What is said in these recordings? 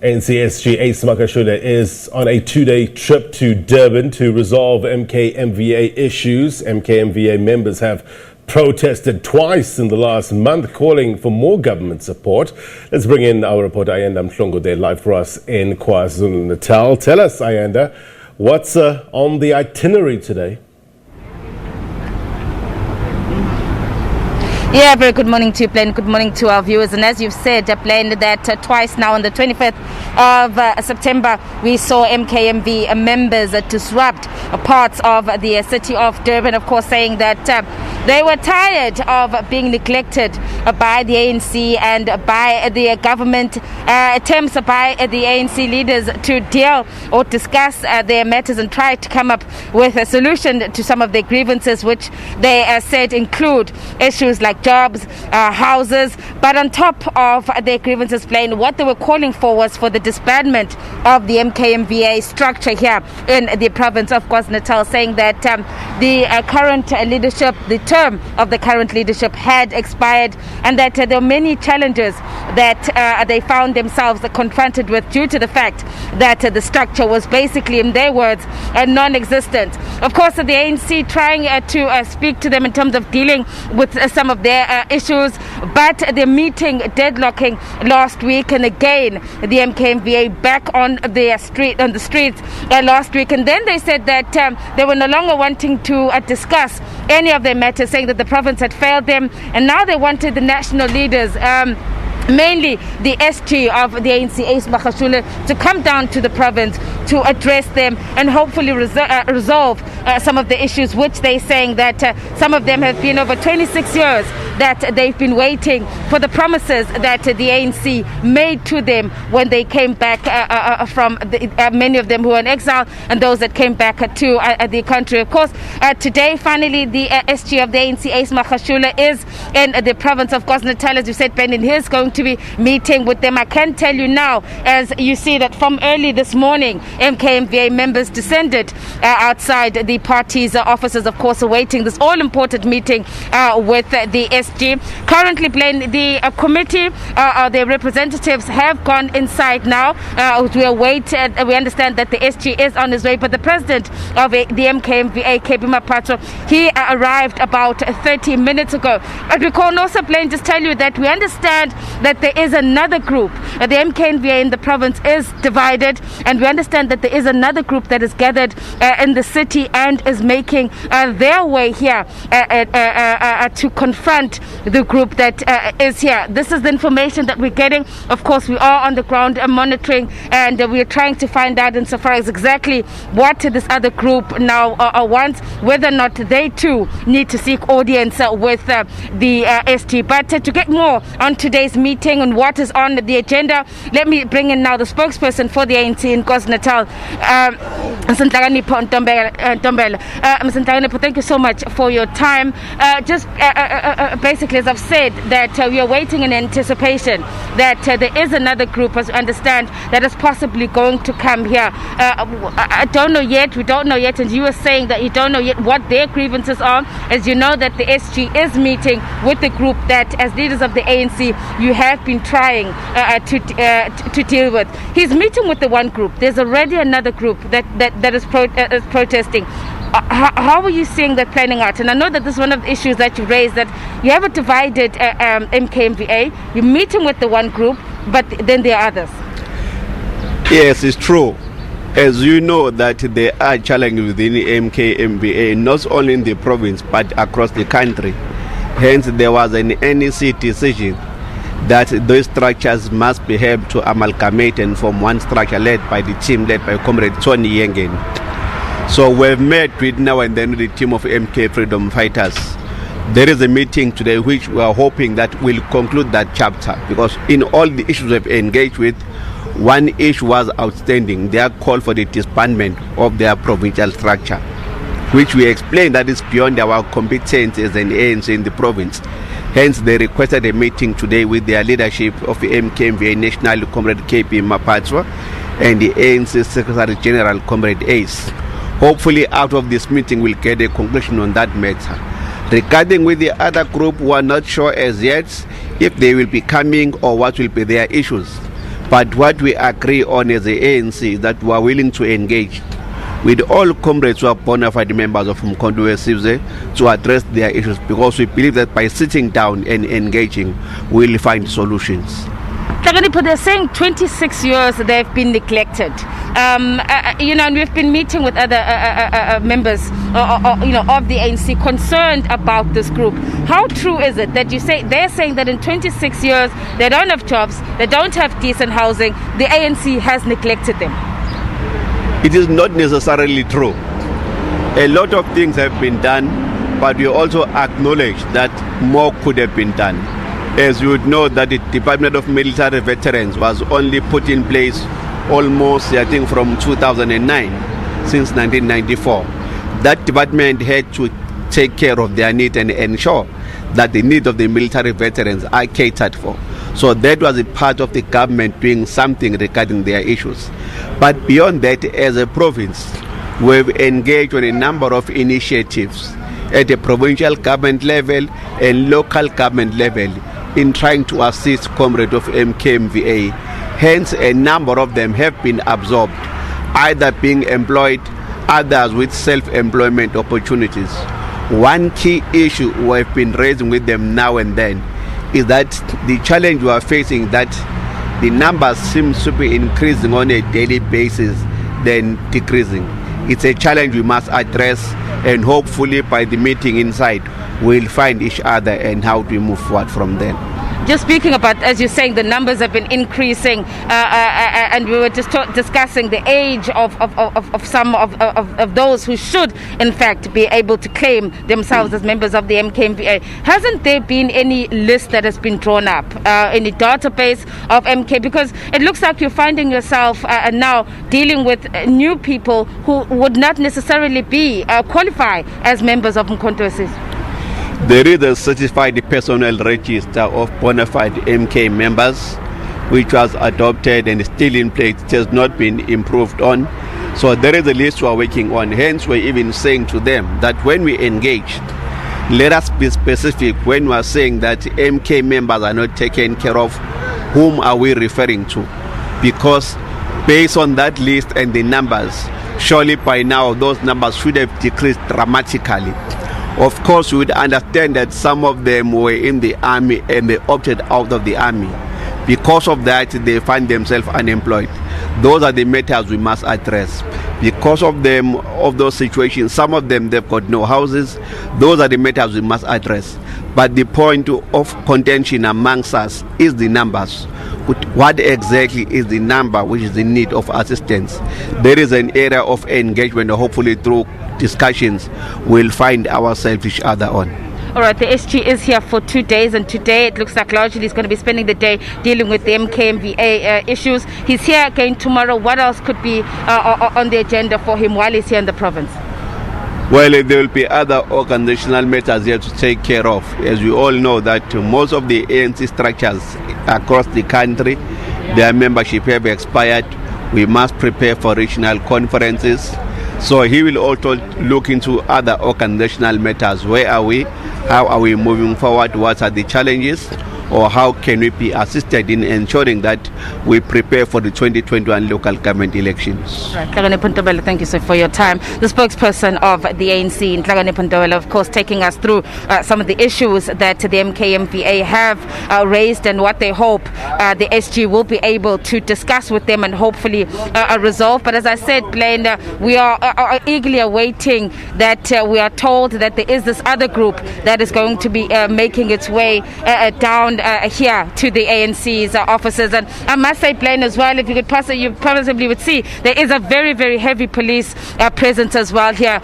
ANC SG Ace Magashule is on a two-day trip to Durban to resolve MKMVA issues. MKMVA members have protested twice in the last month, calling for more government support. Let's bring in our reporter Ayanda Mhlongo there live for us in KwaZulu-Natal. Tell us, Ayanda, what's on the itinerary today? Yeah, very good morning to you, Plain. Good morning to our viewers. And as you've said, Plain, that twice now on the 25th of September, we saw MKMV members disrupt parts of the city of Durban, of course, saying that they were tired of being neglected by the ANC and by the government, attempts by the ANC leaders to deal or discuss their matters and try to come up with a solution to some of their grievances, which they said include issues like jobs, houses. But on top of their grievances, Plain, what they were calling for was for the disbandment of the MKMVA structure here in the province of KwaZulu-Natal, saying that the current leadership, the term of the current leadership had expired, and that there were many challenges that they found themselves confronted with due to the fact that the structure was basically, in their words, non-existent. Of course, the ANC trying to speak to them in terms of dealing with some of their issues, but the meeting deadlocking last week, and again the MKMVA back on the streets last week, and then they said that they were no longer wanting to discuss any of their matters, saying that the province had failed them, and now they wanted the national leaders, mainly the SG of the ANC Ace Magashule, to come down to the province to address them and hopefully resolve some of the issues, which they're saying that some of them have been over 26 years that they've been waiting for the promises that the ANC made to them when they came back from many of them who were in exile and those that came back to the country. Of course, today finally the SG of the ANC Ace Magashule is in the province of KwaZulu-Natal, as you said, Ben, and he's going to be meeting with them. I can tell you now, as you see, that from early this morning, MKMVA members descended outside the party's offices, of course, awaiting this all-important meeting with the SG. Currently, the committee, the representatives have gone inside now. We understand that the SG is on his way, but the president of the MKMVA, KP Mapatso, he arrived about 30 minutes ago. But we can also, just tell you that we understand that there is another group. The MKMVA in the province is divided, and we understand that there is another group that is gathered in the city and is making their way here to confront the group that is here. This is the information that we're getting. Of course, we are on the ground monitoring, and we are trying to find out insofar as exactly what this other group now wants, whether or not they too need to seek audience with the SG. But to get more on today's meeting and what is on the agenda, let me bring in now the spokesperson for the ANC in KwaZulu-Natal, Mr. Nhlakanipho. Thank you so much for your time. Just basically, as I've said, that we are waiting in anticipation that there is another group, as we understand, that is possibly going to come here. I don't know yet, we don't know yet, and you were saying that you don't know yet what their grievances are. As you know, that the SG is meeting with the group that, as leaders of the ANC, you have been trying to deal with. He's meeting with the one group. There's already another group that is protesting. How are you seeing that planning out? And I know that this is one of the issues that you raised, that you have a divided MKMVA. You're meeting with the one group, but then there are others. Yes, it's true. As you know, that there are challenges within the MKMVA, not only in the province, but across the country. Hence, there was an NEC decision that those structures must be helped to amalgamate and form one structure led by the team led by Comrade Tony Yengen. So we've met with now and then the team of MK Freedom Fighters. There is a meeting today which we are hoping that will conclude that chapter, because in all the issues we've engaged with, one issue was outstanding. Their call for the disbandment of their provincial structure, which we explained that is beyond our competence as an ANC in the province. Hence, they requested a meeting today with their leadership of the MKMVA National, Comrade KP Mapatso, and the ANC Secretary General, Comrade Ace. Hopefully, out of this meeting, we'll get a conclusion on that matter. Regarding with the other group, we are not sure as yet if they will be coming or what will be their issues. But what we agree on as the ANC is that we are willing to engage with all comrades who are bona fide members of Umkhonto weSizwe to address their issues, because we believe that by sitting down and engaging, we'll find solutions. They're saying 26 years they've been neglected. And we've been meeting with other members, of the ANC concerned about this group. How true is it that they're saying that in 26 years they don't have jobs, they don't have decent housing, the ANC has neglected them? It is not necessarily true. A lot of things have been done, but we also acknowledge that more could have been done. As you would know, that the Department of Military Veterans was only put in place almost, I think, from 2009, since 1994. That department had to take care of their needs and ensure that the needs of the military veterans are catered for. So that was a part of the government doing something regarding their issues. But beyond that, as a province, we've engaged on a number of initiatives at the provincial government level and local government level in trying to assist comrades of MKMVA. Hence, a number of them have been absorbed, either being employed, others with self-employment opportunities. One key issue we have been raising with them now and then is that the challenge we are facing, that the numbers seem to be increasing on a daily basis than decreasing. It's a challenge we must address, and hopefully by the meeting inside, we'll find each other and how to move forward from there. Just speaking about, as you're saying, the numbers have been increasing, and we were just discussing the age of some of those who should, in fact, be able to claim themselves as members of the MKMVA. Hasn't there been any list that has been drawn up, any database of MK? Because it looks like you're finding yourself now dealing with new people who would not necessarily be qualified as members of Umkhonto weSizwe. There is a certified personnel register of bona fide MK members, which was adopted and still in place. It has not been improved on. So there is a list we are working on. Hence, we're even saying to them that when we engage, let us be specific. When we are saying that MK members are not taken care of, whom are we referring to? Because based on that list and the numbers, surely by now those numbers should have decreased dramatically. Of course, we would understand that some of them were in the army and they opted out of the army. Because of that, they find themselves unemployed. Those are the matters we must address. Because of those situations, some of them, they've got no houses. Those are the matters we must address. But the point of contention amongst us is the numbers. What exactly is the number which is in need of assistance? There is an area of engagement, hopefully through discussions we'll find ourselves each other on. All right, the SG is here for 2 days, and today it looks like largely he's going to be spending the day dealing with the MKMVA issues. He's here again tomorrow. What else could be on the agenda for him while he's here in the province? Well, there will be other organizational matters here to take care of. As we all know that most of the ANC structures across the country, their membership have expired. We must prepare for regional conferences. So he will also look into other organizational matters. Where are we? How are we moving forward? What are the challenges? Or how can we be assisted in ensuring that we prepare for the 2021 local government elections? Right. Thank you, sir, for your time. The spokesperson of the ANC in Ntlaganipho, of course, taking us through some of the issues that the MKMVA have raised and what they hope the SG will be able to discuss with them and hopefully resolve. But as I said, Blaine, we are eagerly awaiting that we are told that there is this other group that is going to be making its way down here to the ANC's offices. And I must say, Blaine, as well, if you possibly would see, there is a very, very heavy police presence as well here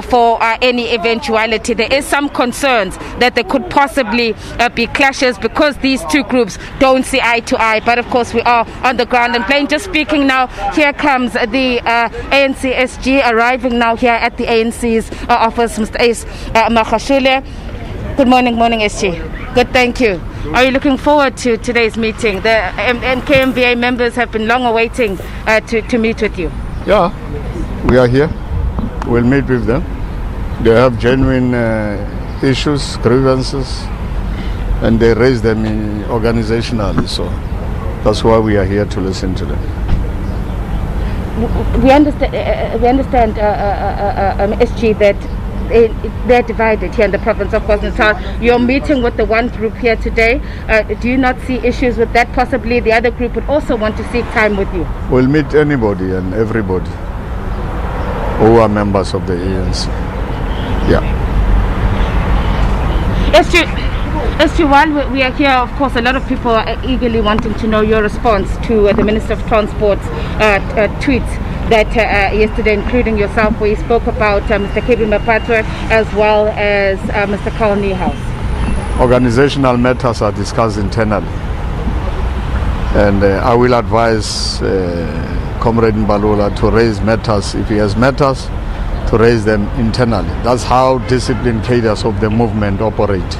for any eventuality. There is some concerns that there could possibly be clashes because these two groups don't see eye to eye. But of course, we are on the ground. And Blaine, just speaking now, here comes the ANC SG arriving now here at the ANC's office, Mr. Ace Magashule. Good morning, SG. Good, thank you. Are you looking forward to today's meeting? The MKMVA members have been long awaiting to meet with you. Yeah, we are here. We'll meet with them. They have genuine issues, grievances, and they raise them organizationally. So That's why we are here to listen to them. We understand, SG, that they're divided here in the province of KwaZulu-Natal. You're meeting with the one group here today. Do you not see issues with that? Possibly the other group would also want to seek time with you. We'll meet anybody and everybody who are members of the ANC. Yeah. SG, while we are here, of course, a lot of people are eagerly wanting to know your response to the Minister of Transport's tweets that yesterday, including yourself, where you spoke about Mr. Kebi Mapatwe as well as Mr. Carl Niehaus. Organizational matters are discussed internally, and I will advise Comrade Mbalula to raise matters, if he has matters, to raise them internally. That's how disciplined cadres of the movement operate.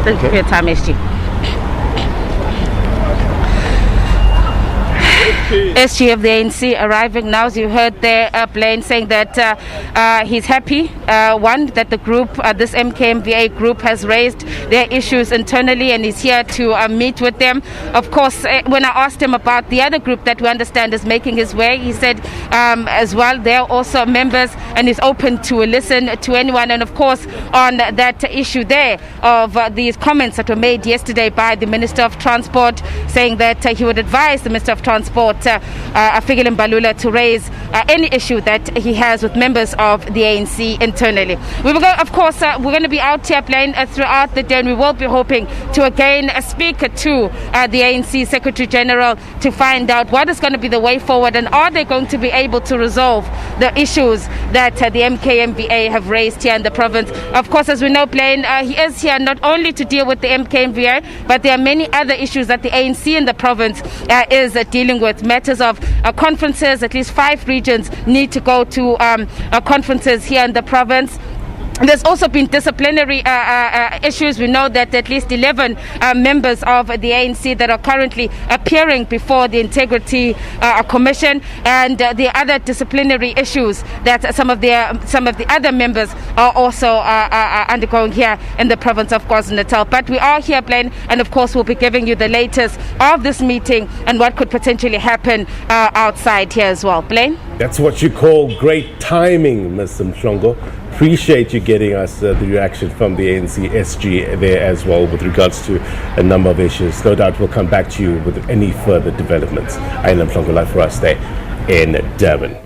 Thank you for your time, SG. SG of the ANC arriving now, as you heard there, Blaine saying that he's happy, that the group, this MKMVA group, has raised their issues internally and is here to meet with them. Of course, when I asked him about the other group that we understand is making his way, he said as well they're also members and is open to listen to anyone. And of course, on that issue there of these comments that were made yesterday by the Minister of Transport, saying that he would advise the Minister of Transport, Fikile Mbalula, to raise any issue that he has with members of the ANC internally. We will go, of course, we're going to be out here playing throughout the day, and we will be hoping to again speak to the ANC Secretary General to find out what is going to be the way forward, and are they going to be able to resolve the issues that the MKMVA have raised here in the province. Of course, as we know, Blaine, he is here not only to deal with the MKMVA, but there are many other issues that the ANC in the province is dealing with. Matters of conferences, at least 5 regions need to go to conferences here in the province. There's also been disciplinary issues. We know that at least 11 members of the ANC that are currently appearing before the Integrity Commission, and the other disciplinary issues that some of the other members are also undergoing here in the province of KwaZulu-Natal. But we are here, Blaine, and of course we'll be giving you the latest of this meeting and what could potentially happen outside here as well. Blaine? That's what you call great timing, Mr. Mhlongo. Appreciate you getting us the reaction from the ANC SG there as well with regards to a number of issues. No doubt we'll come back to you with any further developments. Ayanda Mhlongo live for us there in Durban.